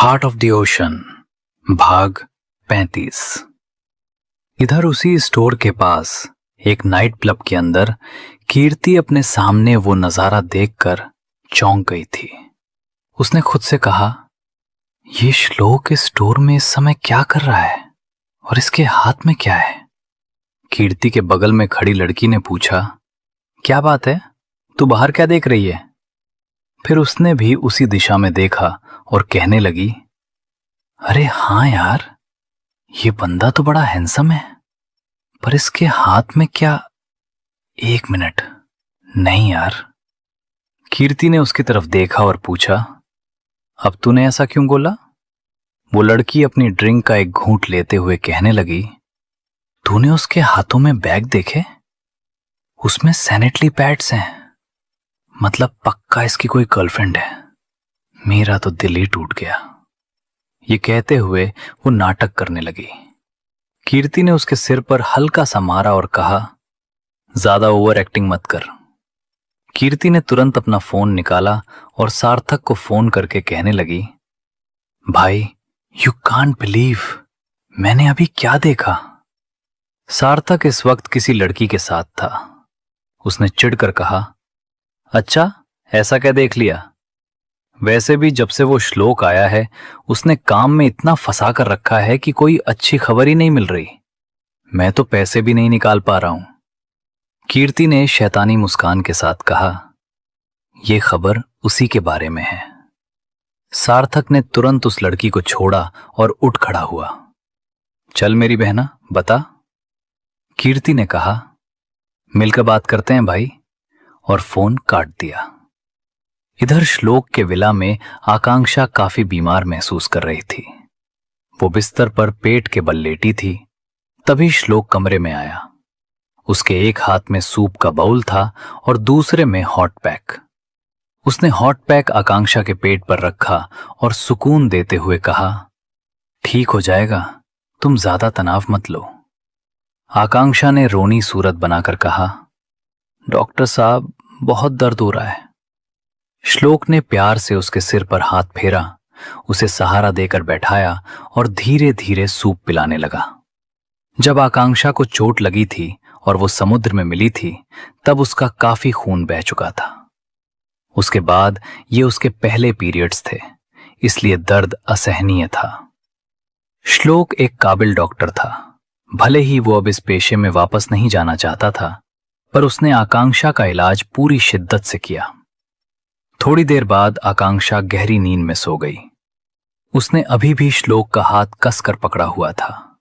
Heart of the ocean भाग 35। इधर उसी स्टोर के पास एक नाइट क्लब के अंदर कीर्ति अपने सामने वो नजारा देखकर चौंक गई थी। उसने खुद से कहा, ये श्लोक इस स्टोर में इस समय क्या कर रहा है और इसके हाथ में क्या है? कीर्ति के बगल में खड़ी लड़की ने पूछा, क्या बात है, तू बाहर क्या देख रही है? फिर उसने भी उसी दिशा में देखा और कहने लगी, अरे हाँ यार, ये बंदा तो बड़ा हैंडसम है, पर इसके हाथ में क्या? एक मिनट, नहीं यार। कीर्ति ने उसकी तरफ देखा और पूछा, अब तूने ऐसा क्यों बोला? वो लड़की अपनी ड्रिंक का एक घूंट लेते हुए कहने लगी, तूने उसके हाथों में बैग देखे? उसमें सैनिटरी पैड्स हैं, मतलब पक्का इसकी कोई गर्लफ्रेंड है। मेरा तो दिल ही टूट गया। ये कहते हुए वो नाटक करने लगी। कीर्ति ने उसके सिर पर हल्का सा मारा और कहा, ज्यादा ओवर एक्टिंग मत कर। कीर्ति ने तुरंत अपना फोन निकाला और सार्थक को फोन करके कहने लगी, भाई यू कांट बिलीव, मैंने अभी क्या देखा। सार्थक इस वक्त किसी लड़की के साथ था। उसने चिढ़कर कहा, अच्छा ऐसा क्या देख लिया? वैसे भी जब से वो श्लोक आया है उसने काम में इतना फंसा कर रखा है कि कोई अच्छी खबर ही नहीं मिल रही। मैं तो पैसे भी नहीं निकाल पा रहा हूं। कीर्ति ने शैतानी मुस्कान के साथ कहा, यह खबर उसी के बारे में है। सार्थक ने तुरंत उस लड़की को छोड़ा और उठ खड़ा हुआ। चल मेरी बहना, बता। कीर्ति ने कहा, मिलकर बात करते हैं भाई, और फोन काट दिया। इधर श्लोक के विला में आकांक्षा काफी बीमार महसूस कर रही थी। वो बिस्तर पर पेट के बल लेटी थी। तभी श्लोक कमरे में आया। उसके एक हाथ में सूप का बाउल था और दूसरे में हॉट पैक। उसने हॉट पैक आकांक्षा के पेट पर रखा और सुकून देते हुए कहा, ठीक हो जाएगा, तुम ज्यादा तनाव मत लो। आकांक्षा ने रोनी सूरत बनाकर कहा, डॉक्टर साहब बहुत दर्द हो रहा है। श्लोक ने प्यार से उसके सिर पर हाथ फेरा, उसे सहारा देकर बैठाया और धीरे धीरे सूप पिलाने लगा। जब आकांक्षा को चोट लगी थी और वो समुद्र में मिली थी तब उसका काफी खून बह चुका था। उसके बाद ये उसके पहले पीरियड्स थे, इसलिए दर्द असहनीय था। श्लोक एक काबिल डॉक्टर था। भले ही वो अब इस पेशे में वापस नहीं जाना चाहता था, पर उसने आकांक्षा का इलाज पूरी शिद्दत से किया। थोड़ी देर बाद आकांक्षा गहरी नींद में सो गई। उसने अभी भी श्लोक का हाथ कसकर पकड़ा हुआ था।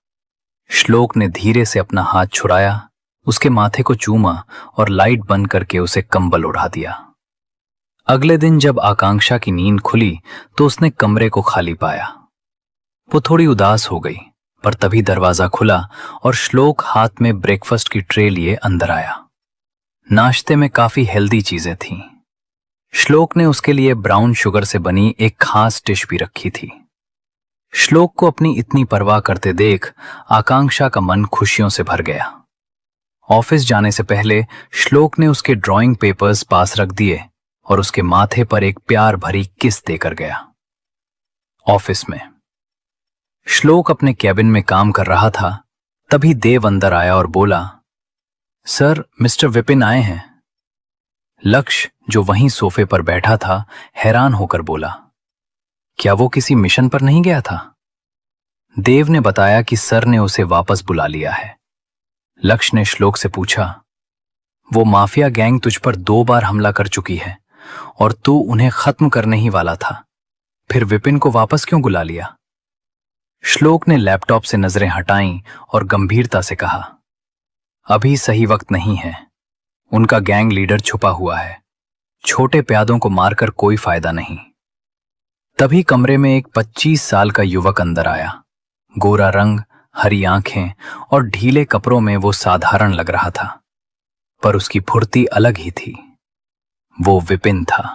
श्लोक ने धीरे से अपना हाथ छुड़ाया, उसके माथे को चूमा और लाइट बंद करके उसे कंबल उड़ा दिया। अगले दिन जब आकांक्षा की नींद खुली तो उसने कमरे को खाली पाया। वो थोड़ी उदास हो गई, पर तभी दरवाजा खुला और श्लोक हाथ में ब्रेकफास्ट की ट्रे लिए अंदर आया। नाश्ते में काफी हेल्दी चीजें थीं। श्लोक ने उसके लिए ब्राउन शुगर से बनी एक खास डिश भी रखी थी। श्लोक को अपनी इतनी परवाह करते देख आकांक्षा का मन खुशियों से भर गया। ऑफिस जाने से पहले श्लोक ने उसके ड्राइंग पेपर्स पास रख दिए और उसके माथे पर एक प्यार भरी किस देकर गया। ऑफिस में श्लोक अपने कैबिन में काम कर रहा था। तभी देव अंदर आया और बोला, सर मिस्टर विपिन आए हैं। लक्ष्य जो वहीं सोफे पर बैठा था हैरान होकर बोला, क्या वो किसी मिशन पर नहीं गया था? देव ने बताया कि सर ने उसे वापस बुला लिया है। लक्ष्य ने श्लोक से पूछा, वो माफिया गैंग तुझ पर 2 बार हमला कर चुकी है और तू उन्हें खत्म करने ही वाला था, फिर विपिन को वापस क्यों बुला लिया? श्लोक ने लैपटॉप से नजरें हटाईं और गंभीरता से कहा, अभी सही वक्त नहीं है। उनका गैंग लीडर छुपा हुआ है। छोटे प्यादों को मारकर कोई फायदा नहीं। तभी कमरे में एक 25 साल का युवक अंदर आया। गोरा रंग, हरी आंखें और ढीले कपड़ों में वो साधारण लग रहा था, पर उसकी फुर्ती अलग ही थी। वो विपिन था।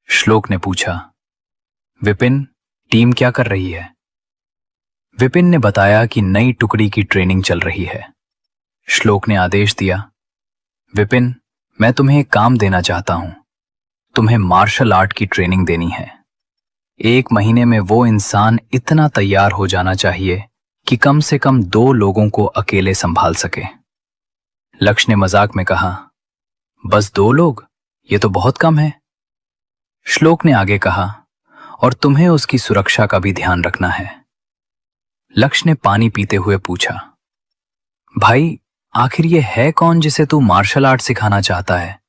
श्लोक ने पूछा, विपिन, टीम क्या कर रही है? विपिन ने बताया कि नई टुकड़ी की ट्रेनिंग चल रही है। श्लोक ने आदेश दिया, विपिन, मैं तुम्हें एक काम देना चाहता हूं। तुम्हें मार्शल आर्ट की ट्रेनिंग देनी है। 1 महीने में वो इंसान इतना तैयार हो जाना चाहिए कि कम से कम 2 लोगों को अकेले संभाल सके। लक्ष्य ने मजाक में कहा, बस 2 लोग? ये तो बहुत कम है। श्लोक ने आगे कहा, और तुम्हें उसकी सुरक्षा का भी ध्यान रखना है। लक्ष्य ने पानी पीते हुए पूछा, भाई आखिर ये है कौन जिसे तू मार्शल आर्ट सिखाना चाहता है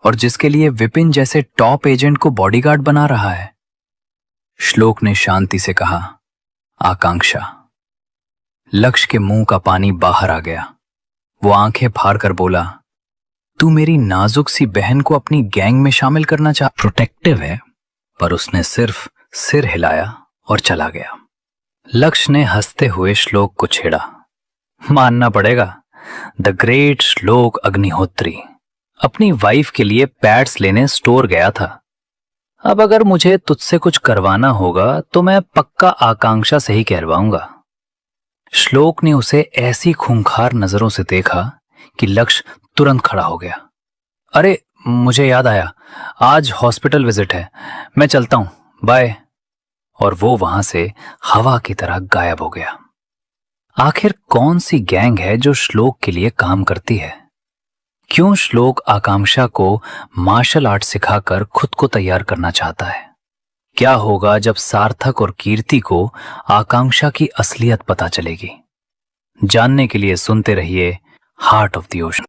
और जिसके लिए विपिन जैसे टॉप एजेंट को बॉडीगार्ड बना रहा है? श्लोक ने शांति से कहा, आकांक्षा। लक्ष्य के मुंह का पानी बाहर आ गया। वो आंखें फाड़ कर बोला, तू मेरी नाजुक सी बहन को अपनी गैंग में शामिल करना चाह? प्रोटेक्टिव है। पर उसने सिर्फ सिर हिलाया और चला गया। लक्ष्य ने हंसते हुए श्लोक को छेड़ा, मानना पड़ेगा, द ग्रेट श्लोक अग्निहोत्री अपनी वाइफ के लिए पैड्स लेने स्टोर गया था। अब अगर मुझे तुझसे कुछ करवाना होगा तो मैं पक्का आकांक्षा से ही कहलवाऊंगा। श्लोक ने उसे ऐसी खूंखार नजरों से देखा कि लक्ष्य तुरंत खड़ा हो गया। अरे मुझे याद आया, आज हॉस्पिटल विजिट है, मैं चलता हूं, बाय। और वो वहां से हवा की तरह गायब हो गया। आखिर कौन सी गैंग है जो श्लोक के लिए काम करती है? क्यों श्लोक आकांक्षा को मार्शल आर्ट सिखाकर खुद को तैयार करना चाहता है? क्या होगा जब सार्थक और कीर्ति को आकांक्षा की असलियत पता चलेगी? जानने के लिए सुनते रहिए हार्ट ऑफ द ओशन।